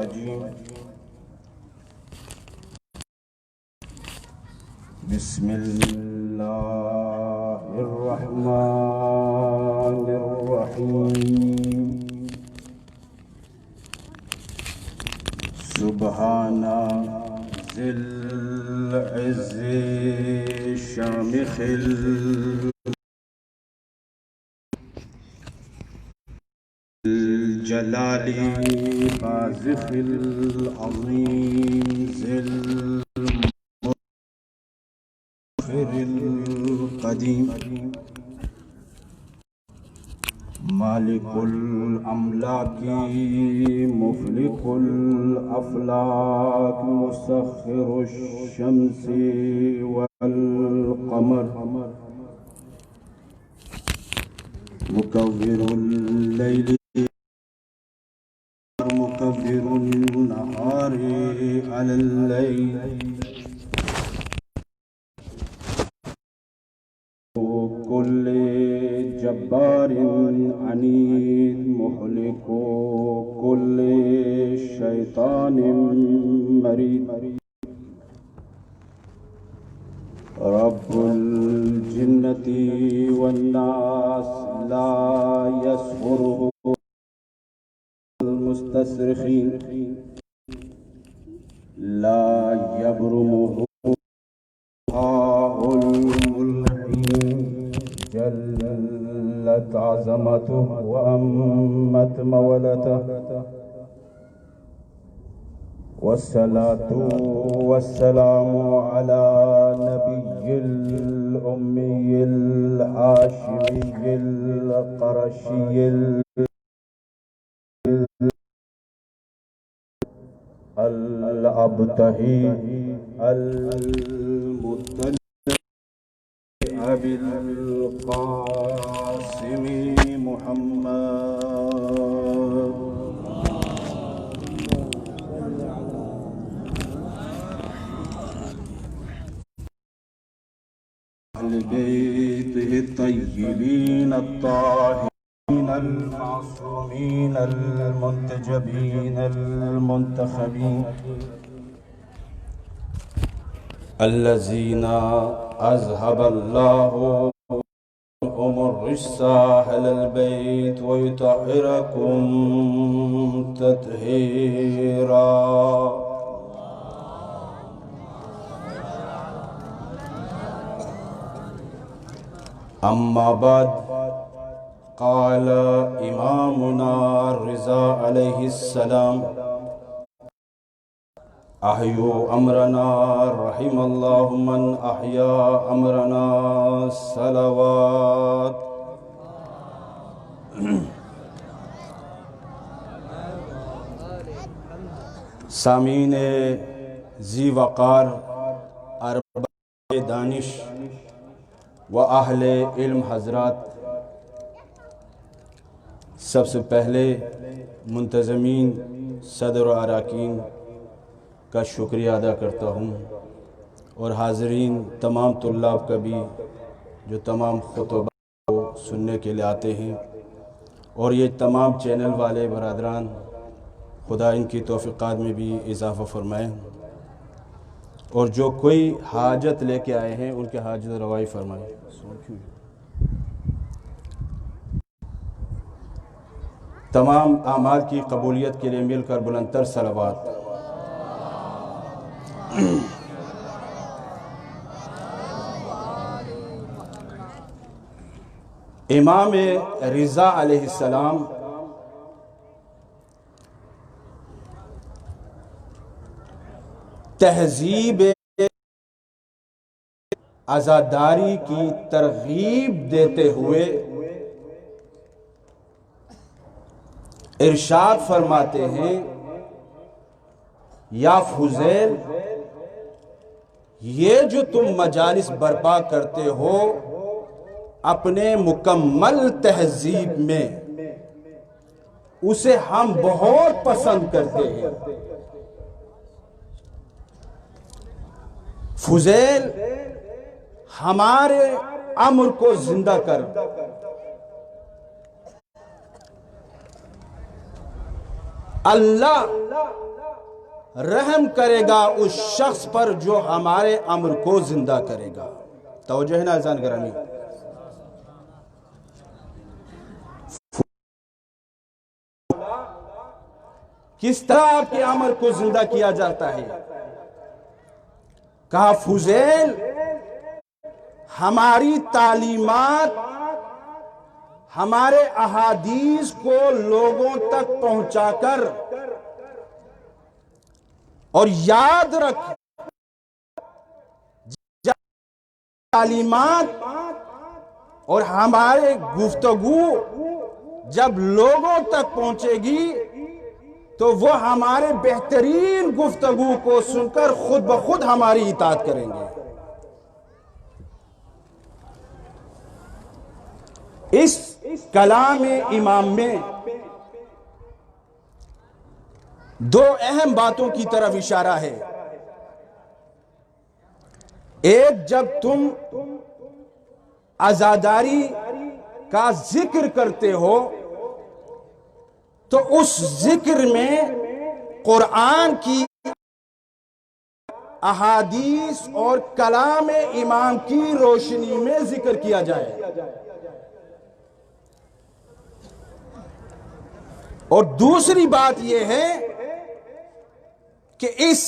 الرجيم بسم الله الرحمن الرحيم سبحان ذي العز شامخ الجلال بازخ العظيم ذي المغفر القديم مالك الأملاك مفلك الأفلاك مسخر الشمس والقمر مكور الليل مكور النهار على الليل كل جبار عنيد مهلك كل شيطان مريد رب الجنة والناس لا يسخره المستصرخين لا يبرمه جلت عظمته وأمت مولته والصلاة والسلام على نبي الأمي الهاشمي القرشي الأبتهي المطلع أبي القاسم محمد أهل بيته الطيبين الطاهرين المعصومين المنتجبين المنتخبين الذين أذهب الله الرجس أهل البيت ويطهركم تطهيرا أما بعد قال إمامنا الرضا عليه السلام أحيوا أمرنا رحم الله من أحيا أمرنا صلوات سامعین ذی وقار ارباب دانش و اہل علم حضرات، سب سے پہلے منتظمین صدر و اراکین کا شکریہ ادا کرتا ہوں، اور حاضرین تمام طلاب کا بھی جو تمام خطبہ کو سننے کے لیے آتے ہیں، اور یہ تمام چینل والے برادران، خدا ان کی توفیقات میں بھی اضافہ فرمائے، اور جو کوئی حاجت لے کے آئے ہیں ان کے حاجت روائی فرمائے۔ تمام اعمال کی قبولیت کے لیے مل کر بلندتر صلوات۔ امام رضا علیہ السلام تہذیب عزاداری کی ترغیب دیتے ہوئے ارشاد فرماتے ہیں، یا فضیل، یہ جو تم مجالس برپا کرتے ہو اپنے مکمل تہذیب میں، اسے ہم بہت پسند کرتے ہیں۔ فضیل، ہمارے امر کو زندہ کر۔ اللہ رحم کرے گا اس شخص پر جو ہمارے امر کو زندہ کرے گا. توجہ ہے نا عزیزان گرامی؟ کس طرح آپ کے امر کو زندہ کیا جاتا ہے؟ کہا فضیل ہماری تعلیمات، ہمارے احادیث کو لوگوں تک پہنچا کر اور یاد رکھ، تعلیمات اور ہمارے گفتگو جب لوگوں تک پہنچے گی تو وہ ہمارے بہترین گفتگو کو سن کر خود بخود ہماری اطاعت کریں گے. اس کلام امام میں دو اہم باتوں کی طرف اشارہ ہے. ایک، جب تم عزاداری کا ذکر کرتے ہو تو اس ذکر میں قرآن کی احادیث اور کلام امام کی روشنی میں ذکر کیا جائے. اور دوسری بات یہ ہے کہ اس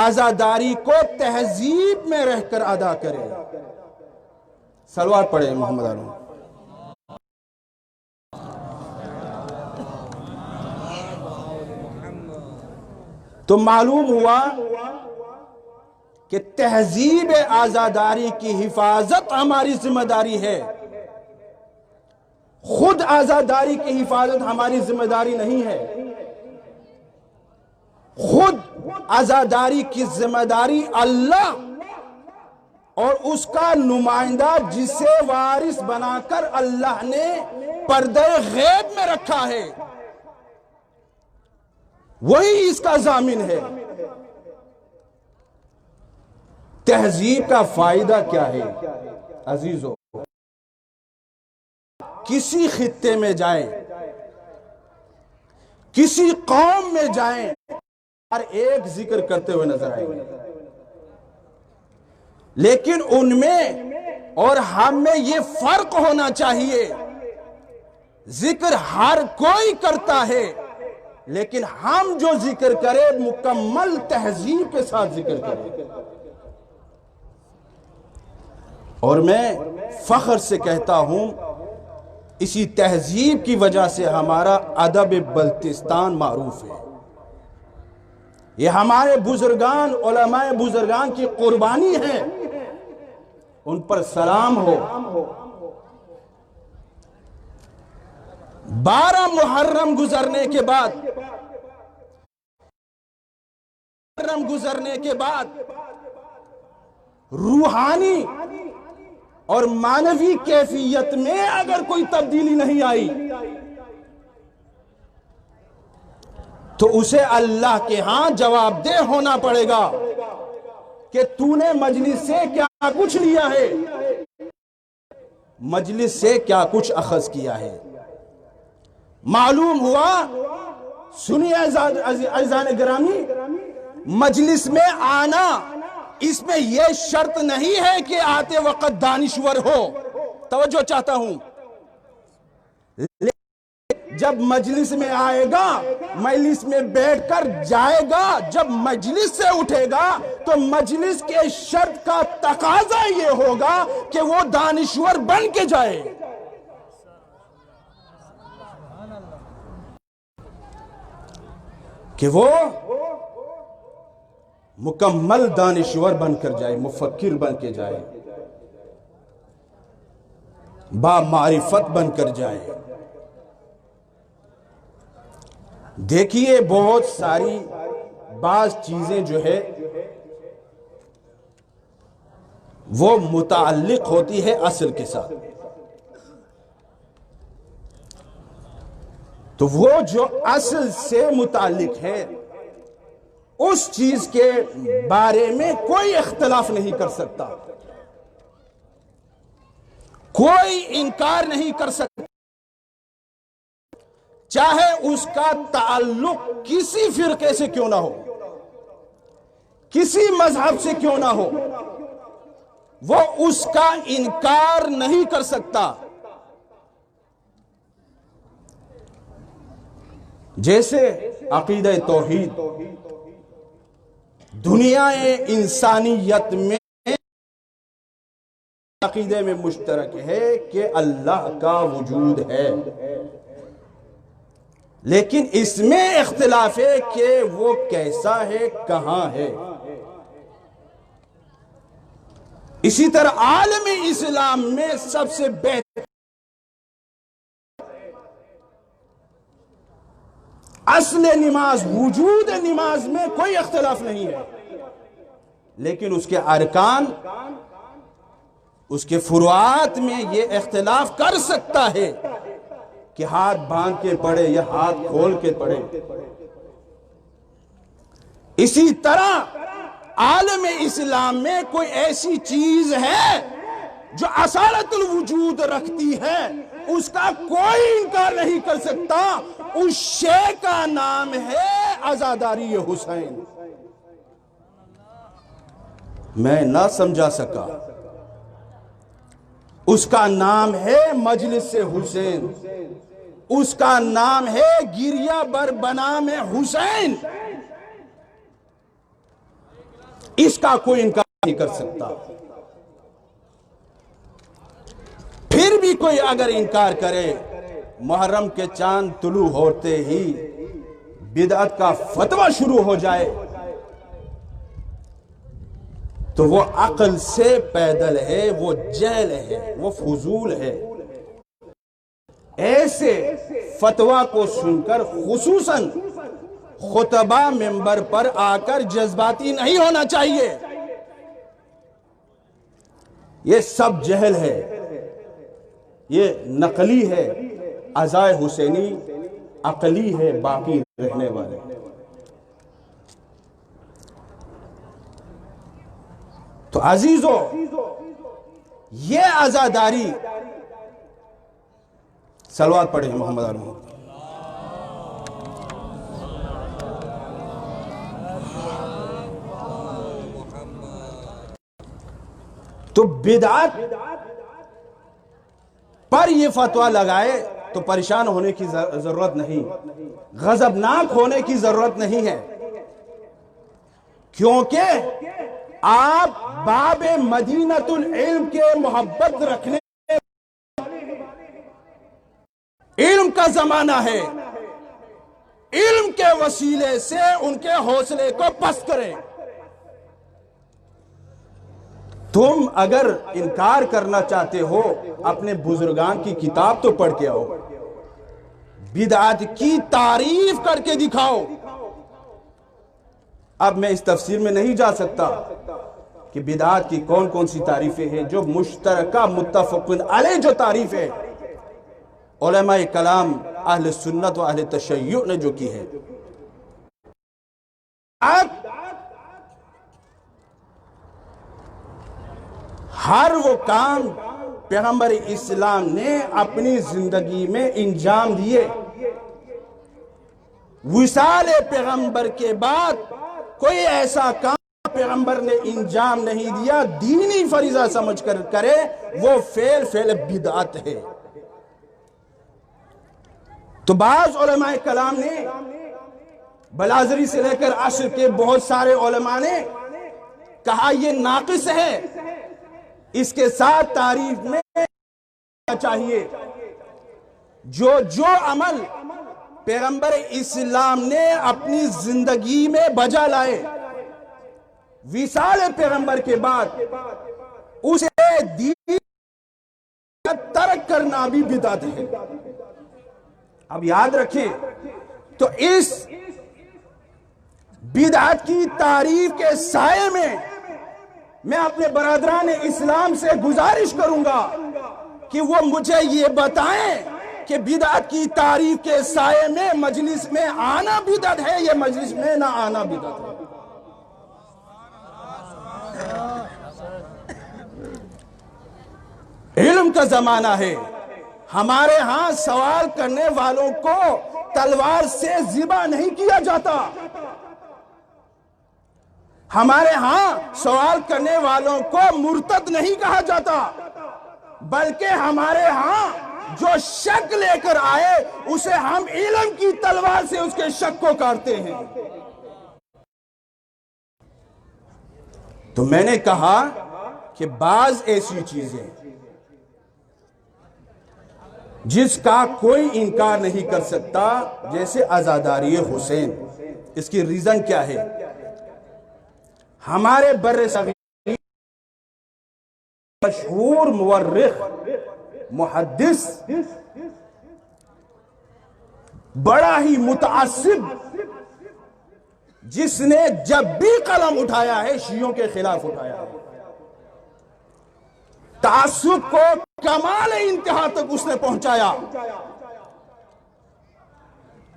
عزاداری کو تہذیب میں رہ کر ادا کرے. صلوات پڑھیں محمد علیہ. تو معلوم ہوا کہ تہذیب عزاداری کی حفاظت ہماری ذمہ داری ہے. خود عزاداری کی حفاظت ہماری ذمہ داری نہیں ہے. خود عزاداری کی ذمہ داری اللہ اور اس کا نمائندہ جسے وارث بنا کر اللہ نے پردے غیب میں رکھا ہے، وہی اس کا ضامن ہے. تہذیب کا فائدہ کیا ہے عزیزو؟ کسی خطے میں جائیں، کسی قوم میں جائیں، ہر ایک ذکر کرتے ہوئے نظر آئیں گے، لیکن ان میں اور ہم میں یہ فرق ہونا چاہیے. ذکر ہر کوئی کرتا ہے، لیکن ہم جو ذکر کرے مکمل تہذیب کے ساتھ ذکر کرے. اور میں فخر سے کہتا ہوں اسی تہذیب کی وجہ سے ہمارا ادب بلتستان معروف ہے. یہ ہمارے بزرگان، علماء بزرگان کی قربانی ہے، ان پر سلام ہو. 12 محرم گزرنے کے بعد روحانی اور معنوی کیفیت میں اگر کوئی تبدیلی نہیں آئی تو اسے اللہ کے ہاں جواب دہ ہونا پڑے گا کہ تو نے مجلس سے کیا کچھ لیا ہے، مجلس سے کیا کچھ اخذ کیا ہے. معلوم ہوا، سنیے عزیزان گرامی، مجلس میں آنا اس میں یہ شرط نہیں ہے کہ آتے وقت دانشور ہو. توجہ چاہتا ہوں. جب مجلس میں آئے گا، مجلس میں بیٹھ کر جائے گا، جب مجلس سے اٹھے گا تو مجلس کے شرط کا تقاضا یہ ہوگا کہ وہ دانشور بن کے جائے. کہ وہ مکمل دانشور بن کر جائے، مفکر بن کے جائے، با معرفت بن کر جائے. دیکھیے بہت ساری بعض چیزیں جو ہے وہ متعلق ہوتی ہے اصل کے ساتھ. تو وہ جو اصل سے متعلق ہے اس چیز کے بارے میں کوئی اختلاف نہیں کر سکتا، کوئی انکار نہیں کر سکتا چاہے اس کا تعلق کسی فرقے سے کیوں نہ ہو، کسی مذہب سے کیوں نہ ہو، وہ اس کا انکار نہیں کر سکتا۔ جیسے عقیدہ توحید دنیا انسانیت میں عقیدے میں مشترک ہے کہ اللہ کا وجود ہے، لیکن اس میں اختلاف ہے کہ وہ کیسا ہے، کہاں ہے۔ اسی طرح عالم اسلام میں سب سے بہتر اصل نماز، وجود نماز میں کوئی اختلاف نہیں ہے، لیکن اس کے ارکان، اس کے فروعات میں یہ اختلاف کر سکتا ہے کہ ہاتھ باندھ کے پڑھے یا ہاتھ کھول کے پڑھے۔ اسی طرح عالم اسلام میں کوئی ایسی چیز ہے جو اصالت الوجود رکھتی ہے، اس کا کوئی انکار نہیں کر سکتا۔ اس شے کا نام ہے عزاداری حسین۔ میں نہ سمجھا سکا، اس کا نام ہے مجلس حسین، اس کا نام ہے گریہ بر بنام حسین۔ اس کا کوئی انکار نہیں کر سکتا۔ پھر بھی کوئی اگر انکار کرے، محرم کے چاند طلوع ہوتے ہی بدعت کا فتویٰ شروع ہو جائے، تو وہ عقل سے پیدل ہے، وہ جہل ہے، وہ فضول ہے۔ ایسے فتویٰ کو سن کر خصوصاً خطبہ منبر پر آ کر جذباتی نہیں ہونا چاہیے۔ یہ سب جہل ہے، یہ نقلی ہے، عزائے حسینی عقلی ہے، باقی رہنے والے۔ تو عزیزو، یہ عزاداری، صلوات پڑھیں محمد علیہ وسلم۔ تو بدعت پر یہ فتویٰ لگائے تو پریشان ہونے کی ضرورت نہیں، غضبناک ہونے کی ضرورت نہیں ہے، کیونکہ آپ باب مدینۃ العلم کے محبت رکھنے، علم کا زمانہ ہے، علم کے وسیلے سے ان کے حوصلے کو پست کریں۔ تم اگر انکار کرنا چاہتے ہو، اپنے بزرگان کی کتاب تو پڑھ کے آؤ، بدعت کی تعریف کر کے دکھاؤ۔ اب میں اس تفسیر میں نہیں جا سکتا کہ بدعت کی کون کون سی تعریفیں ہیں، جو مشترکہ متفق علیہ جو تعریف ہے علماء کلام اہل سنت و اہل تشیع نے جو کی ہے۔ ہر وہ کام پیغمبر اسلام نے اپنی زندگی میں انجام دیے، وصال پیغمبر کے بعد کوئی ایسا کام پیغمبر نے انجام نہیں دیا، دینی فریضہ سمجھ کر کرے، وہ فعل بدعت ہے۔ تو بعض علماء کلام نے، بلازری سے لے کر عصر کے بہت سارے علماء نے کہا یہ ناقص ہے، اس کے ساتھ تعریف میں چاہیے جو عمل پیغمبر اسلام نے اپنی زندگی میں بجا لائے وصال پیغمبر کے بعد، اسے دین ترک کرنا بھی بدعت ہے۔ اب یاد رکھیں، تو اس بدعت کی تعریف کے سائے میں اپنے برادران اسلام سے گزارش کروں گا کہ وہ مجھے یہ بتائیں کہ بدعت کی تعریف کے سائے میں مجلس میں آنا بدعت ہے یا مجلس میں نہ آنا بدعت ہے۔ علم کا زمانہ ہے، ہمارے ہاں سوال کرنے والوں کو تلوار سے ذبح نہیں کیا جاتا. ہمارے ہاں سوال کرنے والوں کو مرتد نہیں کہا جاتا، بلکہ ہمارے ہاں جو شک لے کر آئے اسے ہم علم کی تلوار سے اس کے شک کو کاٹتے ہیں. تو میں نے کہا کہ بعض ایسی چیزیں جس کا کوئی انکار نہیں کر سکتا، جیسے عزاداری حسین، اس کی ریزن کیا ہے؟ ہمارے بر صغیر مشہور مورخ محدث بڑا ہی متعصب، جس نے جب بھی قلم اٹھایا ہے شیعوں کے خلاف اٹھایا ہے، تعصب کو کمال انتہا تک اس نے پہنچایا.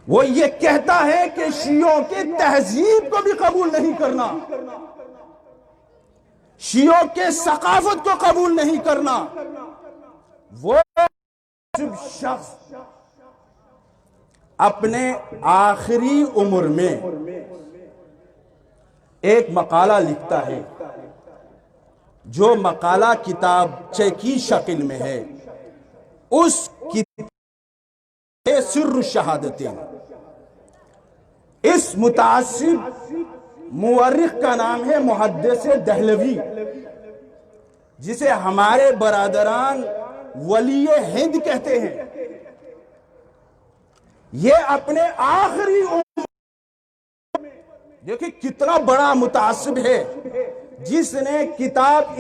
وہ یہ کہتا ہے کہ شیعوں کی تہذیب کو بھی قبول نہیں کرنا، شیعوں کے ثقافت کو قبول نہیں کرنا. وہ شخص اپنے آخری عمر میں ایک مقالہ لکھتا ہے، جو مقالہ کتابچے کی شکل میں ہے. اس کتاب سر الشہادتین. اس متعصب مورخ کا نام ہے محدث دہلوی، جسے ہمارے برادران ولی ہند کہتے ہیں. یہ اپنے آخری عمر، دیکھیں کتنا بڑا متعصب ہے، جس نے کتاب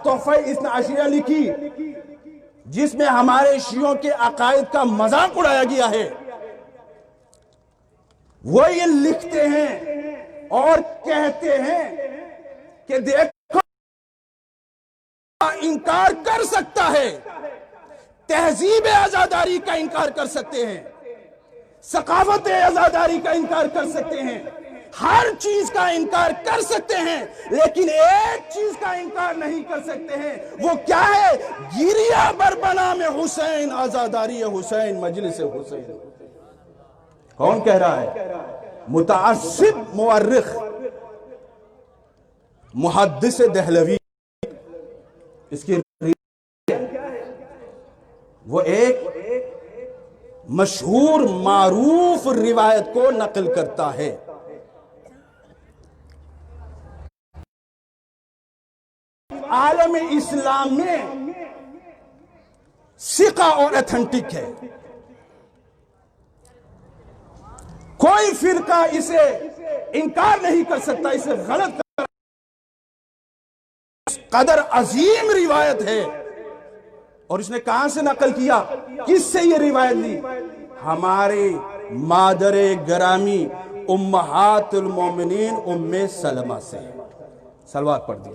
تحفہ اثنا عشریہ لکھی، جس میں ہمارے شیعوں کے عقائد کا مذاق اڑایا گیا ہے. وہ یہ لکھتے ہیں اور کہتے ہیں کہ دیکھو انکار کر سکتا ہے، تہذیب عزاداری کا انکار کر سکتے ہیں، ثقافت عزاداری کا انکار کر سکتے ہیں، ہر چیز کا انکار کر سکتے ہیں، لیکن ایک چیز کا انکار نہیں کر سکتے ہیں. وہ کیا ہے؟ گریہ بر بنام حسین، عزاداری حسین، مجلس حسین. کون کہہ رہا ہے؟ متعصب مورخ محدث دہلوی. اس کی وہ ایک مشہور معروف روایت کو نقل کرتا ہے. عالم اسلام میں ثقہ اور ایتھنٹک ہے. کوئی فرقہ اسے انکار نہیں کر سکتا، اسے غلط کر. قدر عظیم روایت ہے. اور اس نے کہاں سے نقل کیا؟ کس سے یہ روایت لی؟ ہمارے مادر گرامی امہات المومنین ام سلمہ سے. صلوات پڑھ دی.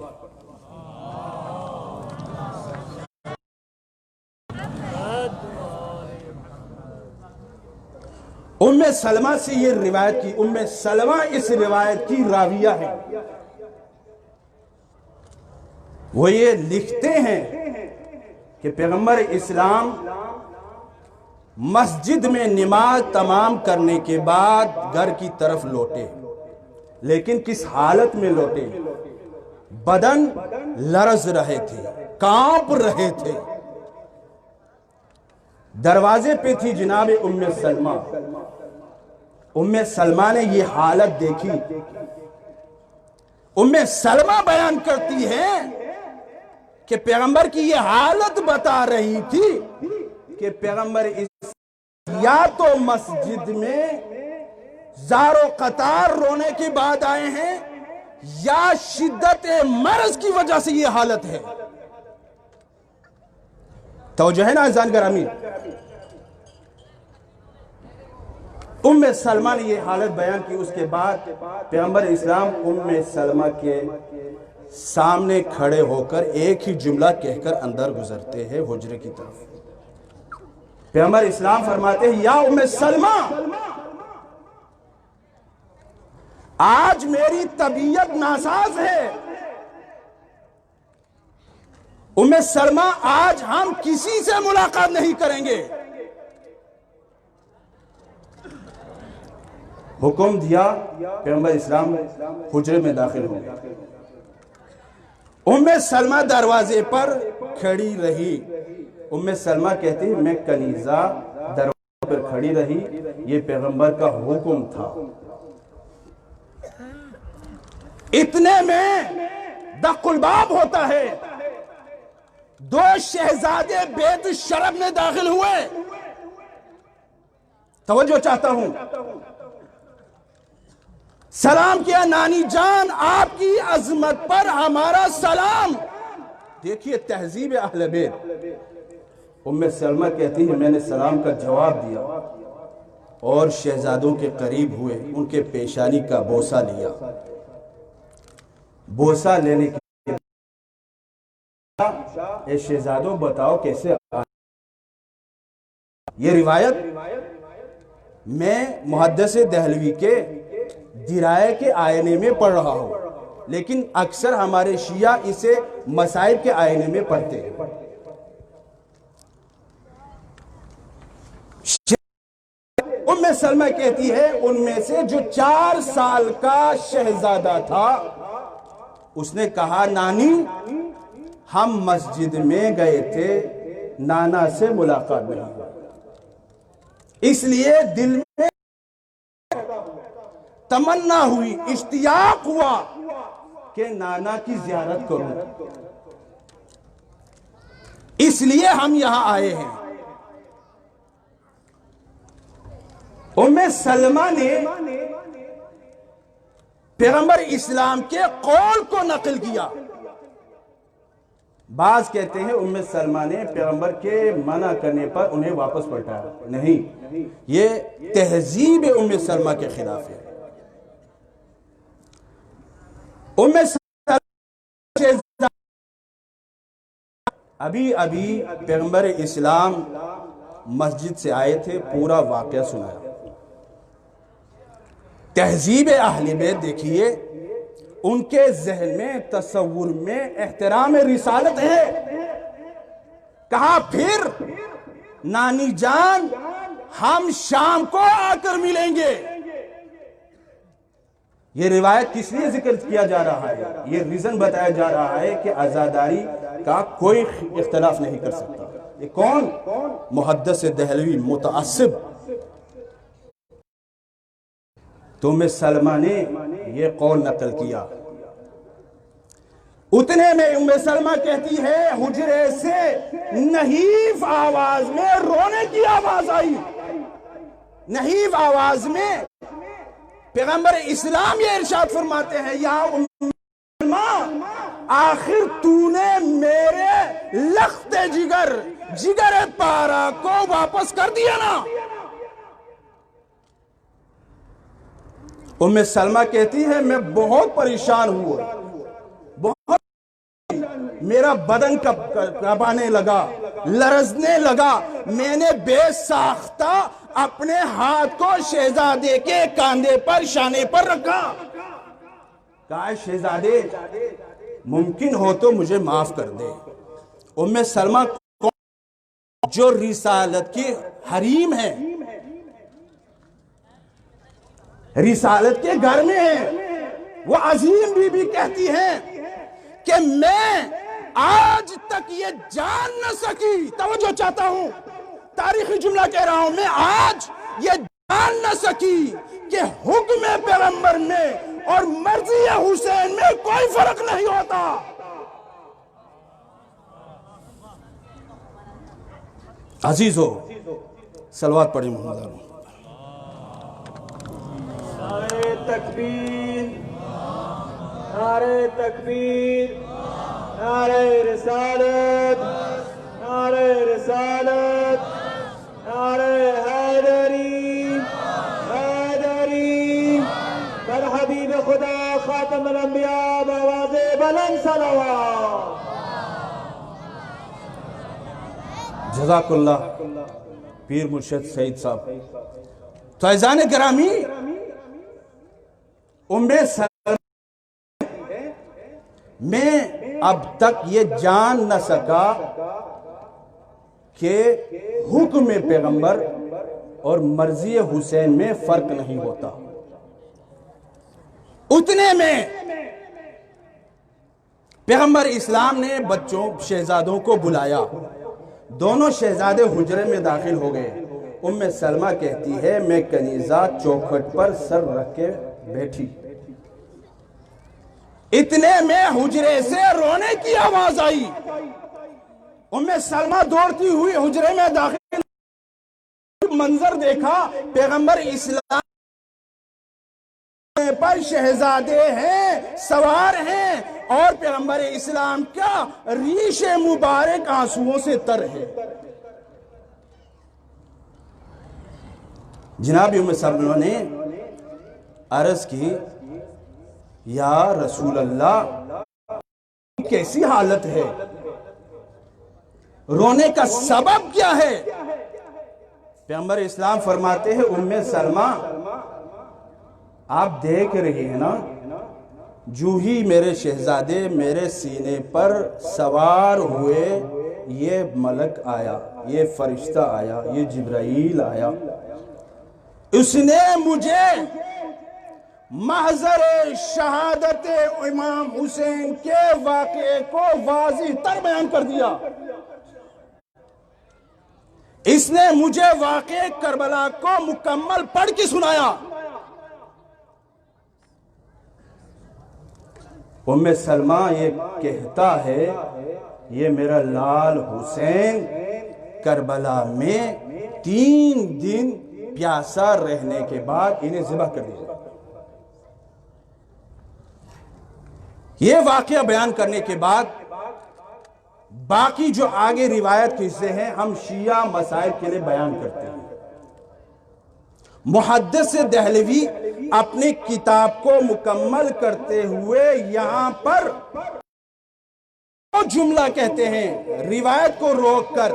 ام سلمہ سے یہ روایت کی. ام سلمہ اس روایت کی راویہ ہے. وہ یہ لکھتے ہیں کہ پیغمبر اسلام مسجد میں نماز تمام کرنے کے بعد گھر کی طرف لوٹے، لیکن کس حالت میں لوٹے؟ بدن لرز رہے تھے، کانپ رہے تھے. دروازے پہ تھی جناب ام سلمہ. ام سلمہ نے یہ حالت دیکھی. ام سلمہ بیان کرتی ہے کہ پیغمبر کی یہ حالت بتا رہی تھی کہ پیغمبر یا تو مسجد میں زار و قطار رونے کے بعد آئے ہیں، یا شدت مرض کی وجہ سے یہ حالت ہے. توجہ ہے نا عزیزان گرامی؟ ام سلمہ نے یہ حالت بیان کی. اس کے بعد پیغمبر اسلام ام سلمہ کے سامنے کھڑے ہو کر ایک ہی جملہ کہہ کر اندر گزرتے ہیں حجرے کی طرف. پیغمبر اسلام فرماتے ہیں، یا ام سلمہ، آج میری طبیعت ناساز ہے. ام سلمہ، آج ہم کسی سے ملاقات نہیں کریں گے. حکم دیا، پیغمبر اسلام حجرے میں داخل ہو گئے۔ ام سلمہ دروازے پر کھڑی رہی۔ ام سلمہ کہتی ہے میں کنیزہ دروازے پر کھڑی رہی، یہ پیغمبر کا حکم تھا۔ اتنے میں دق الباب ہوتا ہے، دو شہزادے بیت الشرف میں داخل ہوئے۔ توجہ چاہتا ہوں، سلام کیا نانی جان، آپ کی عظمت پر ہمارا سلام۔ دیکھیے تہذیب اہل بیت۔ ام سلمہ کہتی ہے میں نے سلام کا جواب دیا اور شہزادوں کے قریب ہوئے، ان کے پیشانی کا بوسہ لیا۔ بوسہ لینے کے اے شہزادوں بتاؤ کیسے یہ روایت میں محدث دہلوی کے درائے کے آئینے میں پڑھ رہا ہوں، لیکن اکثر ہمارے شیعہ اسے مصائب کے آئینے میں پڑھتے ہیں۔ ام سلمہ کہتی ہے ان میں سے جو 4 سال کا شہزادہ تھا، اس نے کہا نانی ہم مسجد میں گئے تھے، نانا سے ملاقات نہیں ہوئی، اس لیے دل میں تمنا ہوئی، اشتیاق ہوا کہ نانا کی زیارت کروں، اس لیے ہم یہاں آئے ہیں۔ ام سلمہ نے پیغمبر اسلام کے قول کو نقل کیا۔ بعض کہتے ہیں ام سلمہ نے پیغمبر کے منع کرنے پر انہیں واپس پلٹایا، نہیں، یہ تہذیب ام سلمہ کے خلاف ہے۔ ام سلمہ ابھی پیغمبر اسلام مسجد سے آئے تھے، پورا واقعہ سنایا۔ تہذیب اہل بیت دیکھیے، ان کے ذہن میں تصور میں احترام رسالت ہے۔ کہا پھر نانی جان ہم شام کو آ کر ملیں گے۔ یہ روایت کس لیے ذکر کیا جا رہا ہے؟ یہ ریزن بتایا جا رہا ہے کہ عزاداری کا کوئی اختلاف نہیں کر سکتا۔ یہ کون؟ محدث دہلوی متعصب۔ تو ام سلمہ نے یہ قول نقل کیا۔ اتنے میں ام سلمہ کہتی ہے حجرے سے نحیف آواز میں رونے کی آواز آئی۔ نحیف آواز میں پیغمبر اسلام یہ ارشاد فرماتے ہیں یا ام سلمہ آخر تو نے میرے لخت جگر پارا کو واپس کر دیا نا۔ ام سلمہ کہتی ہے میں بہت پریشان ہوا، بہت میرا بدن کانپنے لگا، لرزنے لگا، میں نے بے ساختہ اپنے ہاتھ کو شہزادے کے کاندھے پر شانے پر رکھا۔ کہا شہزادے ممکن ہو تو مجھے معاف کر دے۔ ام سلمہ جو رسالت کی حریم ہے، رسالت کے گھر میں ہیں، وہ عظیم بی بی کہتی ہیں کہ میں آج تک یہ جان نہ سکی، توجہ چاہتا ہوں، تاریخی جملہ کہہ رہا ہوں، میں آج یہ جان نہ سکی کہ حکم پیغمبر میں اور مرضی حسین میں کوئی فرق نہیں ہوتا۔ عزیزو صلوات پڑھی محمد علیہ۔ نعرہ تکبیر، نعرہ تکبیر، نعرہ رسالت، نعرہ رسالت، نعرہ حیدری، حیدری، بر حبیب خدا خاتم الانبیاء بآواز بلند صلوات۔ جزاک اللہ پیر مرشد سعید صاحب۔ تو عزیزان گرامی، ام سلمہ میں اب تک یہ جان نہ سکا کہ حکم پیغمبر اور مرضی حسین میں فرق نہیں ہوتا۔ اتنے میں پیغمبر اسلام نے بچوں شہزادوں کو بلایا. دونوں شہزادے حجرے میں داخل ہو گئے. سلمہ کہتی ہے میں کنیزہ چوکھٹ پر سر رکھ کے بیٹھی. اتنے میں حجرے سے رونے کی آواز آئی. سلمہ دوڑتی ہوئی حجرے میں داخل. منظر دیکھا پیغمبر اسلام پر شہزادے ہیں, سوار ہیں, اور پیغمبر اسلام کا ریش مبارک آنسوؤں سے تر ہے. جناب سلمہ نے عرض کی یا رسول اللہ کیسی حالت ہے, رونے کا سبب کیا ہے؟ پیغمبر اسلام فرماتے ہیں سلمہ آپ دیکھ رہی ہیں نا, جو ہی میرے شہزادے میرے سینے پر سوار ہوئے یہ ملک آیا, یہ فرشتہ آیا, یہ جبرائیل آیا. اس نے مجھے محضر شہادت امام حسین کے واقعے کو واضح تر بیان کر دیا. اس نے مجھے واقعے کربلا کو مکمل پڑھ کے سنایا. سلمہ یہ کہتا ہے یہ میرا لال حسین کربلا میں 3 دن پیاسا رہنے کے بعد انہیں ذبح کر دیا. یہ واقعہ بیان کرنے کے بعد باقی جو آگے روایت کے حصے ہیں ہم شیعہ مسائل کے لیے بیان کرتے ہیں. محدث دہلوی اپنی کتاب کو مکمل کرتے ہوئے یہاں پر جملہ کہتے ہیں روایت کو روک کر,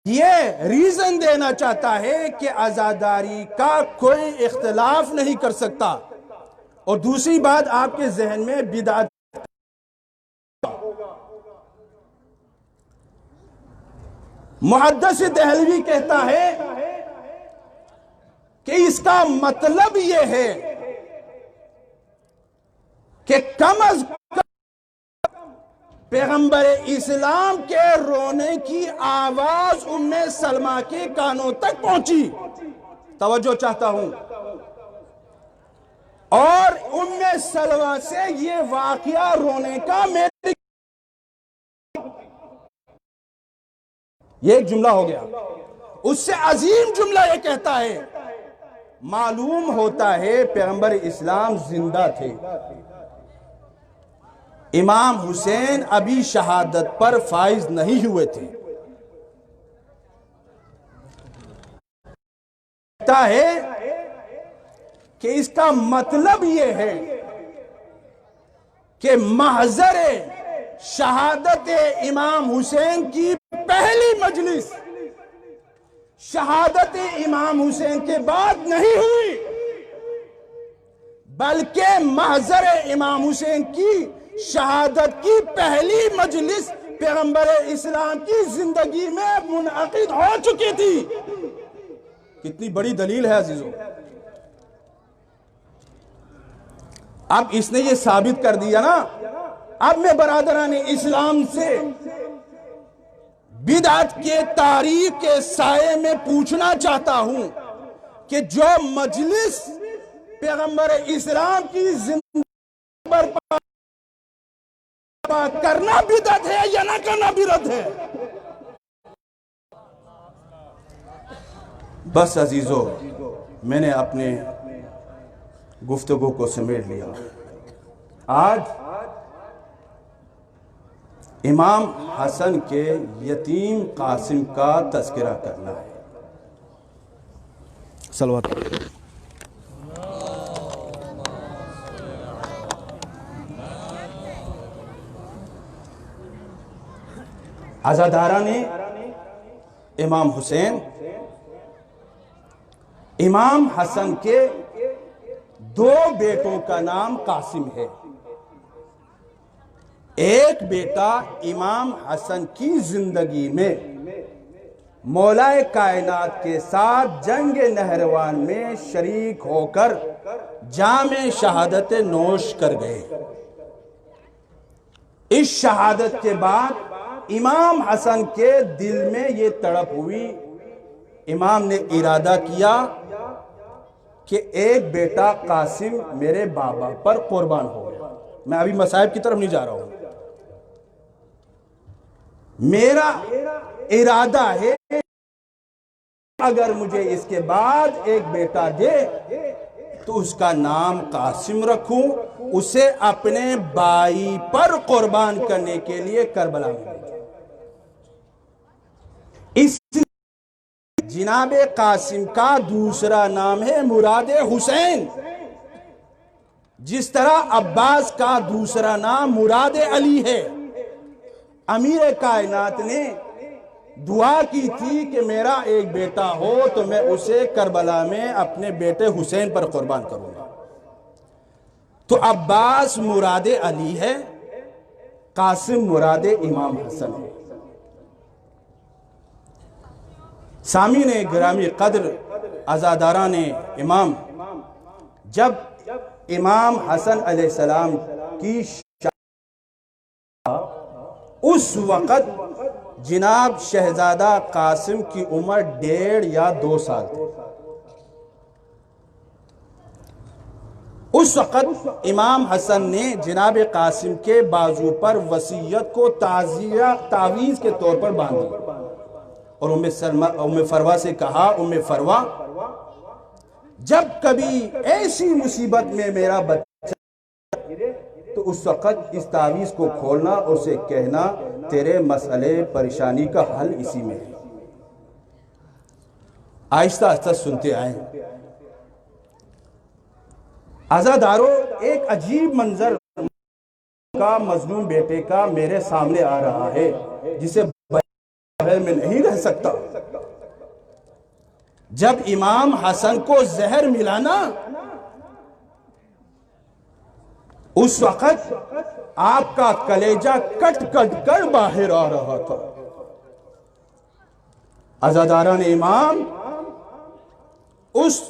یہ ریزن دینا چاہتا ہے کہ عزاداری کا کوئی اختلاف نہیں کر سکتا. اور دوسری بات آپ کے ذہن میں بدعت. محدث دہلوی کہتا ہے کہ اس کا مطلب یہ ہے کہ کم از کم پیغمبر اسلام کے رونے کی آواز سلمہ کے کانوں تک پہنچی. توجہ چاہتا ہوں. اور سلمہ سے یہ واقعہ رونے کا میری یہ ایک جملہ ہو گیا. اس سے عظیم جملہ یہ کہتا ہے معلوم ہوتا ہے پیغمبر اسلام زندہ تھے, امام حسین ابھی شہادت پر فائز نہیں ہوئے تھے. کہتا ہے کہ اس کا مطلب یہ ہے کہ محضر شہادت امام حسین کی پہلی مجلس شہادت امام حسین کے بعد نہیں ہوئی, بلکہ محضر امام حسین کی شہادت کی پہلی مجلس پیغمبر اسلام کی زندگی میں منعقد ہو چکی تھی. کتنی بڑی دلیل ہے عزیزو. اب اس نے یہ ثابت کر دیا نا. اب میں برادران اسلام سے بدعت کے تاریخ کے سائے میں پوچھنا چاہتا ہوں کہ جو مجلس پیغمبر اسلام کی زندگی پر کرنا بدعت ہے یا نہ کرنا بدعت ہے؟ بس عزیزو میں نے اپنے گفتگو کو سمیٹ لیا. آج امام حسن کے یتیم قاسم کا تذکرہ کرنا ہے. صلوات عزادارہ نے امام حسین امام حسن کے 2 بیٹوں کا نام قاسم ہے. ایک بیٹا امام حسن کی زندگی میں مولا کائنات کے ساتھ جنگ نہروان میں شریک ہو کر جام شہادت نوش کر گئے۔ اس شہادت کے بعد امام حسن کے دل میں یہ تڑپ ہوئی، امام نے ارادہ کیا کہ ایک بیٹا قاسم میرے بابا پر قربان ہو گیا۔ میں ابھی مصائب کی طرف نہیں جا رہا ہوں، میرا ارادہ ہے اگر مجھے اس کے بعد ایک بیٹا دے تو اس کا نام قاسم رکھوں، اسے اپنے بھائی پر قربان کرنے کے لیے کربلا میں بھیجوں۔ اس جناب قاسم کا دوسرا نام ہے مراد حسین، جس طرح عباس کا دوسرا نام مراد علی ہے۔ امیر کائنات نے دعا کی تھی کہ میرا ایک بیٹا ہو تو میں اسے کربلا میں اپنے بیٹے حسین پر قربان کروں گا۔ تو عباس مراد علی ہے، قاسم مراد امام حسن ہے۔ سامعین گرامی قدر، عزاداران امام، جب امام حسن علیہ السلام کی اس وقت جناب شہزادہ قاسم کی عمر 1.5 یا 2 سال تھی۔ اس وقت امام حسن نے جناب قاسم کے بازو پر وصیت کو تعویذ کے طور پر باندھی اور ام فروا سے کہا، ام فروا جب کبھی ایسی مصیبت میں میرا بچہ تو اس وقت اس تعویذ کو کھولنا اور اسے کہنا تیرے مسئلے پریشانی کا حل اسی میں ہے۔ آہستہ آہستہ سنتے آئیں۔ عزادارو، ایک عجیب منظر کا مظلوم بیٹے کا میرے سامنے آ رہا ہے جسے میں نہیں رہ سکتا۔ جب امام حسن کو زہر ملا نا، اس وقت آپ کا کلیجہ کٹ کٹ کر باہر آ رہا تھا۔ عزاداران امام، اس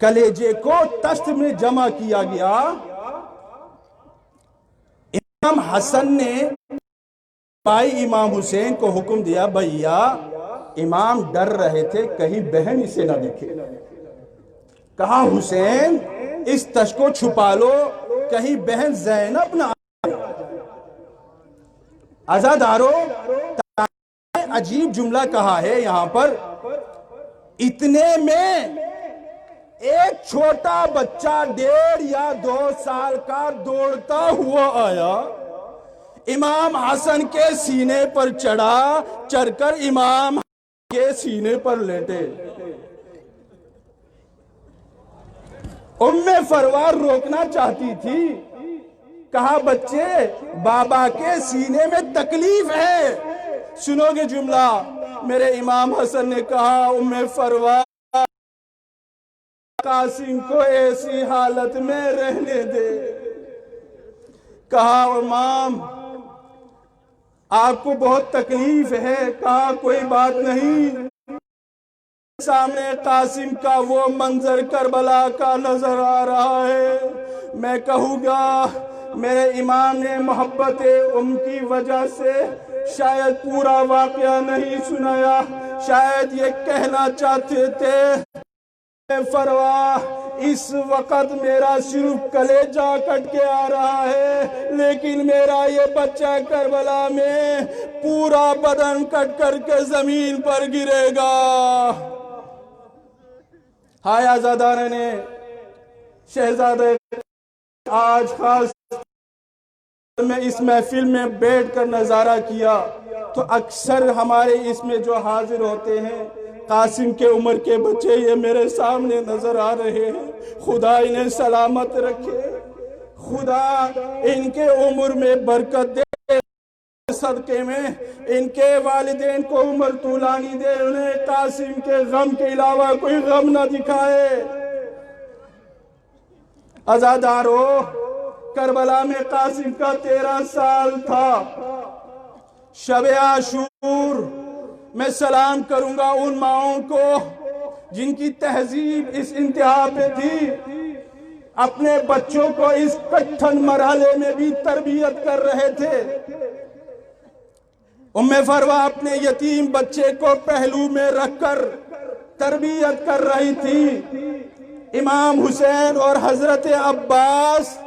کلیجے کو تشت میں جمع کیا گیا۔ امام حسن نے بھائی امام حسین کو حکم دیا، بھیا امام ڈر رہے تھے کہیں بہن اسے نہ دیکھے۔ کہا حسین اس تشت کو چھپا لو کہیں بہن زینب نہ آئے۔ عزادارو، عجیب جملہ کہا ہے یہاں پر، اتنے میں ایک چھوٹا بچہ 1.5 یا 2 سال کا دوڑتا ہوا آیا، امام حسن کے سینے پر چڑھا، چڑھ کر امام کے سینے پر لیٹے۔ ام فروار روکنا چاہتی تھی، کہا بچے بابا کے سینے میں تکلیف ہے۔ سنو گے جملہ، میرے امام حسن نے کہا ام فروار قاسم کو ایسی حالت میں رہنے دے۔ کہا امام آپ کو بہت تکلیف ہے، کہا کوئی بات نہیں، سامنے قاسم کا وہ منظر کربلا کا نظر آ رہا ہے، میں کہوں گا میرے امام نے محبت ام کی وجہ سے شاید پورا واقعہ نہیں سنایا، شاید یہ کہنا چاہتے تھے فروا اس وقت میرا صرف کلیجہ کٹ کے آ رہا ہے، لیکن میرا یہ بچہ کربلا میں پورا بدن کٹ کر کے زمین پر گرے گا۔ ہائے آزادارے نے شہزادے، آج خاص میں اس محفل میں بیٹھ کر نظارہ کیا تو اکثر ہمارے اس میں جو حاضر ہوتے ہیں قاسم کے عمر کے بچے یہ میرے سامنے نظر آ رہے ہیں۔ خدا انہیں سلامت رکھے، خدا ان کے عمر میں برکت دے، صدقے میں ان کے والدین کو عمر طولانی دے، انہیں قاسم کے غم کے علاوہ کوئی غم نہ دکھائے۔ عزادارو، کربلا میں قاسم کا 13 سال تھا۔ شب عاشور میں سلام کروں گا ان ماؤں کو جن کی تہذیب اس انتہا پہ تھی، اپنے بچوں کو اس کٹھن مرحلے میں بھی تربیت کر رہے تھے۔ ام فروا اپنے یتیم بچے کو پہلو میں رکھ کر تربیت کر رہی تھی۔ امام حسین اور حضرت عباس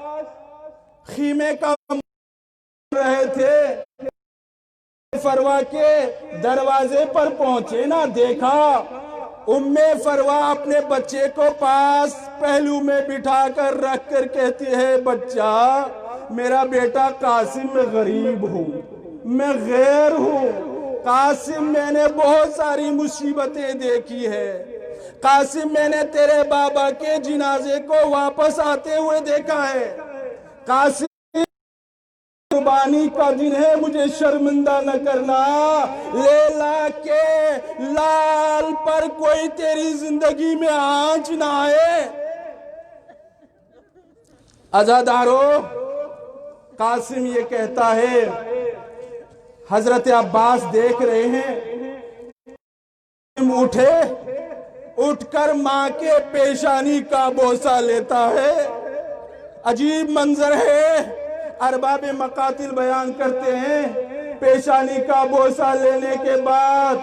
خیمے کا رہے تھے، فروا کے دروازے پر پہنچے نا، دیکھا ام فروا اپنے بچے کو پاس پہلو میں بٹھا کر رکھ کر کہتی ہے، بچہ میرا بیٹا قاسم میں غریب ہوں، میں غیر ہوں، قاسم میں نے بہت ساری مصیبتیں دیکھی ہے، قاسم میں نے تیرے بابا کے جنازے کو واپس آتے ہوئے دیکھا ہے، قاسم قربانی کا دن ہے، مجھے شرمندہ نہ کرنا، لیلا کے لال پر کوئی تیری زندگی میں آنچ نہ آئے۔ عزادارو، قاسم یہ کہتا ہے، حضرت عباس دیکھ رہے ہیں، اٹھ کر ماں کے پیشانی کا بوسہ لیتا ہے۔ عجیب منظر ہے، ارباب مقاتل بیان کرتے ہیں، پیشانی کا بوسہ لینے کے بعد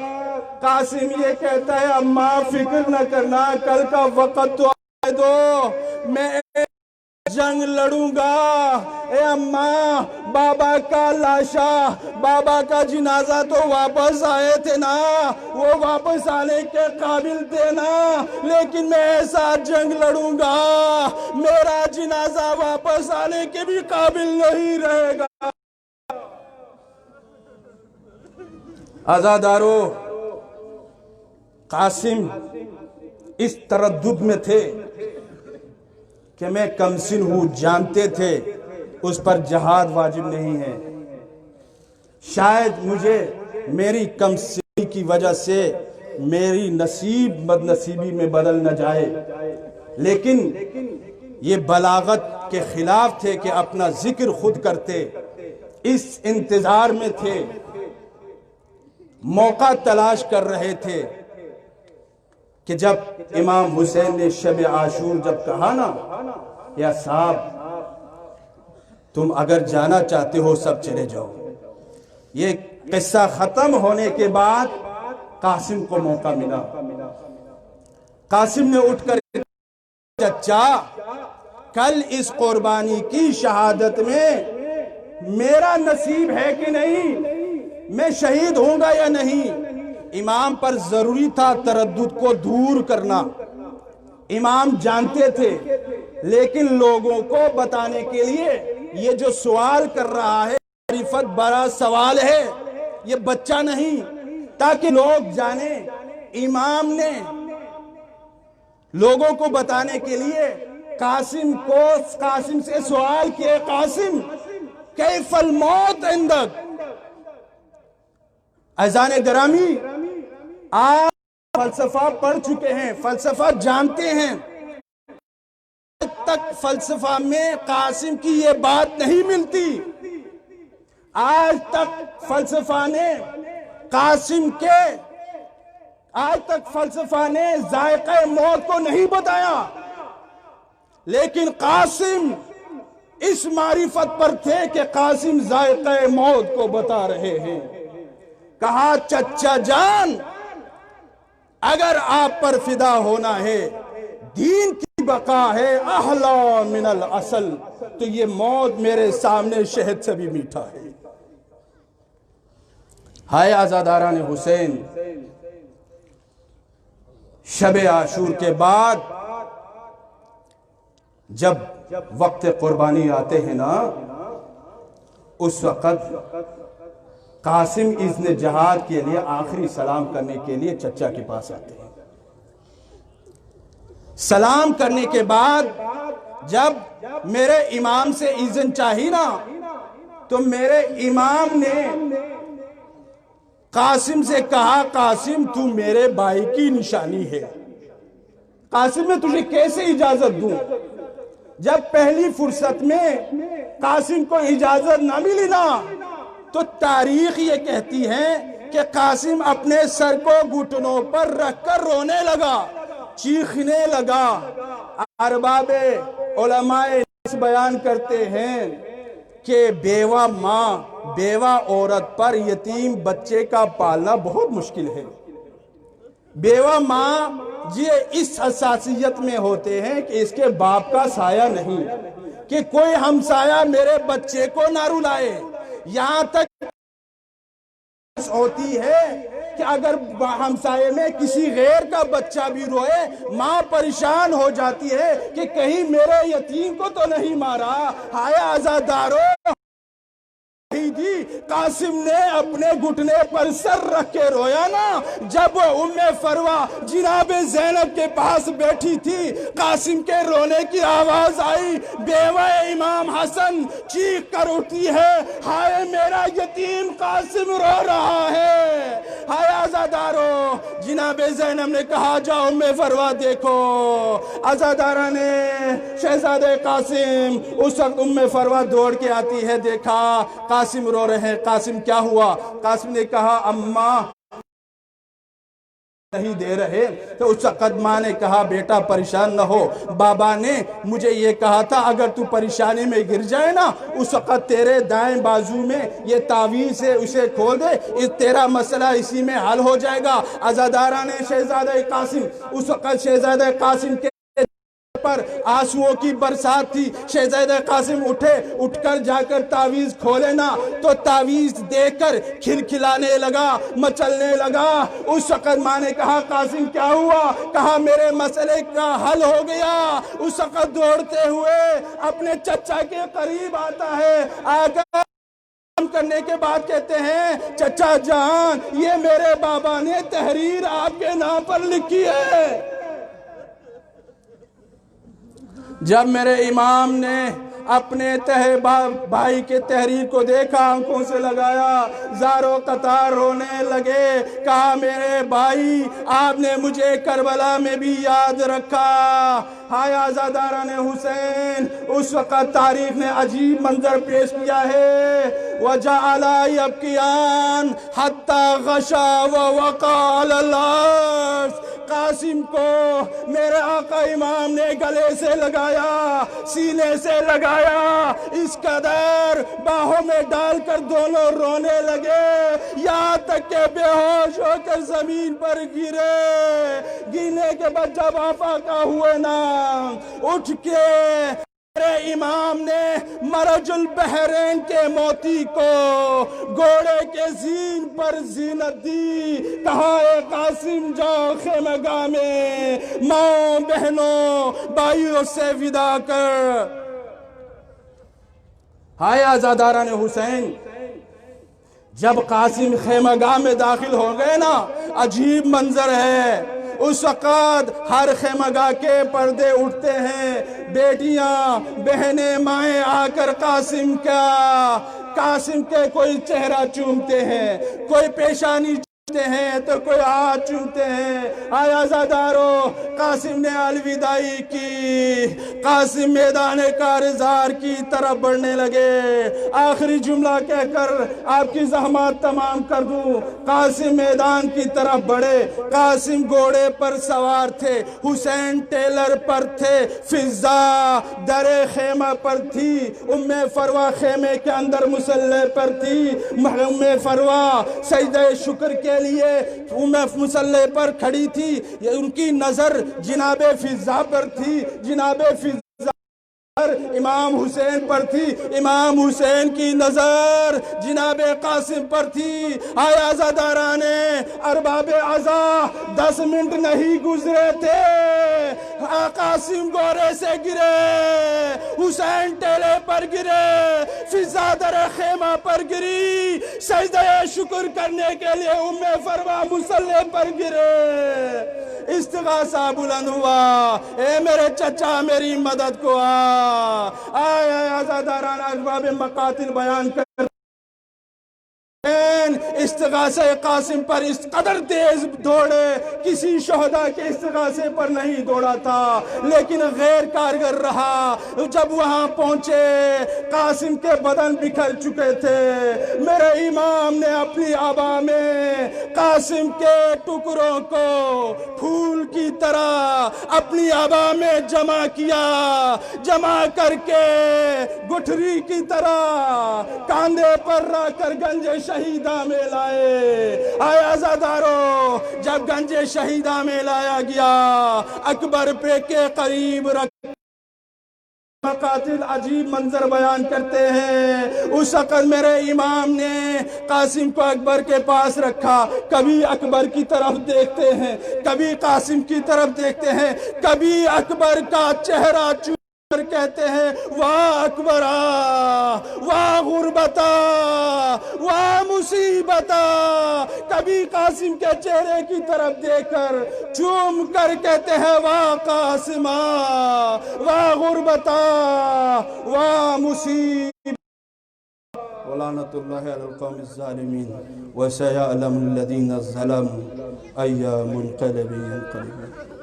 قاسم یہ کہتا ہے، اماں فکر نہ کرنا، کل کا وقت تو آئے دو، میں جنگ لڑوں گا۔ اے اماں، بابا کا لاشا، بابا کا جنازہ تو واپس آئے تھے نا، وہ واپس آنے کے قابل تھے نا، لیکن میں ایسا جنگ لڑوں گا، میرا جنازہ واپس آنے کے بھی قابل نہیں رہے گا۔ عزادارو، قاسم اس تردد میں تھے کہ میں کمسن ہوں، جانتے تھے اس پر جہاد واجب نہیں ہے، شاید مجھے میری کمسنی کی وجہ سے میری نصیب بد نصیبی میں بدل نہ جائے، لیکن یہ بلاغت کے خلاف تھے کہ اپنا ذکر خود کرتے، اس انتظار میں تھے، موقع تلاش کر رہے تھے کہ جب امام حسین نے شب عاشور جب کہا نا، یا صاحب تم اگر جانا چاہتے ہو سب چلے جاؤ، یہ قصہ ختم ہونے کے بعد قاسم کو موقع ملا۔ قاسم نے اٹھ کر، چچا کل اس قربانی کی شہادت میں میرا نصیب ہے کہ نہیں، میں شہید ہوں گا یا نہیں؟ امام پر ضروری تھا تردد کو دور کرنا، امام جانتے تھے، لیکن لوگوں کو بتانے کے لیے یہ جو سوال کر رہا ہے، معرفت بڑا سوال ہے، یہ بچہ نہیں، تاکہ لوگ جانیں امام نے لوگوں کو بتانے کے لیے قاسم سے سوال کیے، قاسم کیف الموت عندک؟ عزیزان گرامی، آپ فلسفہ پڑھ چکے ہیں، فلسفہ جانتے ہیں، آج تک فلسفہ میں قاسم کی یہ بات نہیں ملتی، آج تک فلسفہ نے ذائقہ موت کو نہیں بتایا، لیکن قاسم اس معرفت پر تھے کہ قاسم ذائقہ موت کو بتا رہے ہیں۔ کہا، چچا جان اگر آپ پر فدا ہونا ہے، دین کی بقا ہے احلا من العسل، تو یہ موت میرے سامنے شہد سے بھی میٹھا ہے۔ ہائے عزاداران حسین، شب عاشور کے بعد جب وقت قربانی آتے ہیں نا، اس وقت قاسم اذن جہاد کے لیے آخری سلام کرنے کے لیے چچا کے پاس آتے ہیں۔ سلام کرنے کے بعد جب میرے امام سے اذن چاہی نا، تو میرے امام نے قاسم سے کہا، قاسم تو میرے بھائی کی نشانی ہے، قاسم میں تجھے کیسے اجازت دوں؟ جب پہلی فرصت میں قاسم کو اجازت نہ ملی نا، تو تاریخ یہ کہتی ہے کہ قاسم اپنے سر کو گھٹنوں پر رکھ کر رونے لگا، چیخنے لگا۔ ارباب علماء بیان کرتے ہیں کہ بیوہ ماں، بیوہ عورت پر یتیم بچے کا پالنا بہت مشکل ہے۔ بیوہ ماں یہ اس حساسیت میں ہوتے ہیں کہ اس کے باپ کا سایہ نہیں، کہ کوئی ہمسایہ میرے بچے کو نہ رلائے۔ یہاں تک ہوتی ہے کہ اگر ہمسائے میں کسی غیر کا بچہ بھی روئے، ماں پریشان ہو جاتی ہے کہ کہیں میرے یتیم کو تو نہیں مارا۔ ہائے عزادارو، قاسم نے اپنے گھٹنے پر سر رکھ کے رویا نا۔ جب ام فروہ جناب زینب کے پاس بیٹھی تھی، قاسم کے رونے کی آواز آئی، بیوہ امام حسن چیخ کر اٹھتی ہے، ہائے میرا یتیم قاسم رو رہا ہے۔ ہائے عزادارو، جناب زینب نے کہا جاؤ ام فروہ دیکھو۔ عزادارہ نے شہزادہ قاسم، اس وقت ام فروہ دوڑ کے آتی ہے، دیکھا قاسم رو رہے ہیں۔ قاسم کیا ہوا؟ قاسم نے کہا اماں نہیں دے رہے۔ تو اس وقت ماں نے کہا بیٹا پریشان نہ ہو، بابا نے مجھے یہ کہا تھا اگر تو پریشانی میں گر جائے نا، اس وقت تیرے دائیں بازو میں یہ تعویذ ہے، اسے کھول دے، تیرا مسئلہ اسی میں حل ہو جائے گا۔ عزادارہ نے شہزادہ قاسم، اس وقت شہزادہ قاسم کے پر آنسوؤں کی برسات تھی۔ شہزادہ قاسم اٹھ کر جا کر تعویذ کھولے نا، تو تعویذ دیکھ کر کھلکھلانے لگا، مچلنے لگا۔ اس وقت ماں نے کہا قاسم کیا ہوا؟ کہا میرے مسئلے کا حل ہو گیا۔ اس وقت دوڑتے ہوئے اپنے چچا کے قریب آتا ہے، آ کر کرنے کے بعد کہتے ہیں چچا جان، یہ میرے بابا نے تحریر آپ کے نام پر لکھی ہے۔ جب میرے امام نے اپنے بھائی کے تحریر کو دیکھا، آنکھوں سے لگایا، زاروں قطار رونے لگے، کہا میرے بھائی آپ نے مجھے کربلا میں بھی یاد رکھا۔ ہائے عزادارہ نے حسین، اس وقت تاریخ نے عجیب منظر پیش کیا ہے، وَجَعَلَ يَبْكِيَانِ حَتَّى غَشَا وَوَقَعَ عَلَى الْأَرْضِ۔ قاسم کو میرے آقا امام نے گلے سے لگایا، سینے سے لگایا، اس قدر باہوں میں ڈال کر دونوں رونے لگے، یہاں تک کہ بے ہوش ہو کر زمین پر گرنے کے بعد جب آفاقہ ہوئے نا، اٹھ کے میرے امام نے مرج البحرین کے موتی کو گھوڑے کے زین پر زینت دی، کہا اے قاسم جاؤ خیمہ گاہ میں ماں بہنوں بھائیوں سے ودا کر۔ ہائے عزادارہ نے حسین، جب قاسم خیمہ گاہ میں داخل ہو گئے نا، عجیب منظر ہے۔ اس وقت ہر خیمہ گاہ کے پردے اٹھتے ہیں، بیٹیاں بہنیں مائیں آ کر قاسم کے کوئی چہرہ چومتے ہیں، کوئی پیشانی چومتے ہیں تو کوئی ہاتھ چومتے ہیں۔ آیا عزادارو، قاسم نے الوداعی کی، قاسم میدان کارزار کی طرف بڑھنے لگے۔ آخری جملہ کہہ کر آپ کی زحمات تمام کر دوں، قاسم میدان کی طرف بڑھے۔ قاسم گھوڑے پر سوار تھے، حسین ٹیلر پر تھے، فضا در خیمہ پر تھی، ام فروہ خیمے کے اندر مسلح پر تھی۔ ام فروہ سجدہ شکر کے لیے مسلح پر کھڑی تھی، ان کی نظر جناب فضا پر تھی، جناب فضا امام حسین پر تھی، امام حسین کی نظر جناب قاسم پر تھی۔ آئے عزادارہ نے ارباب عزا 10 منٹ نہیں گزرے تھے، قاسم گورے سے گرے، حسین ٹیلے پر گرے، فضا در خیمہ پر گری، سجدہ شکر کرنے کے لیے ام فروہ مسلح پر گرے۔ استغاثہ بلند ہوا، اے میرے چچا میری مدد کو آئے عزاداران ارباب مقاتل بیان کر استغاثہ قاسم پر اس قدر تیز دوڑے، کسی شہداء کے استغاثے پر نہیں دوڑا تھا، لیکن غیر کارگر رہا۔ جب وہاں پہنچے قاسم کے بدن بکھر چکے تھے، میرے امام نے اپنی عبا میں قاسم کے ٹکڑوں کو پھول کی طرح اپنی عبا میں جمع کیا، جمع کر کے گٹھری کی طرح کاندھے پر رکھ کر گنج شہیدہ میں لائے۔ آئے عزادارو، جب گنج شہیدہ میں لایا گیا، اکبر پہ کے قریب رکھ قاتل عجیب منظر بیان کرتے ہیں۔ اس وقت میرے امام نے قاسم کو اکبر کے پاس رکھا، کبھی اکبر کی طرف دیکھتے ہیں، کبھی قاسم کی طرف دیکھتے ہیں، کبھی اکبر کا چہرہ چوم کر کہتے ہیں واہ اکبرا، واہ غربتا، واہ مصیبتا۔ کبھی قاسم کے چہرے کی طرف دیکھ کر چوم کر کہتے ہیں واہ قاسمہ، واہ غربتا، واہ مصیبتا۔ ولعنت اللہ علی القوم الظالمین وسيعلم الذين ظلموا أي منقلب ينقلبون۔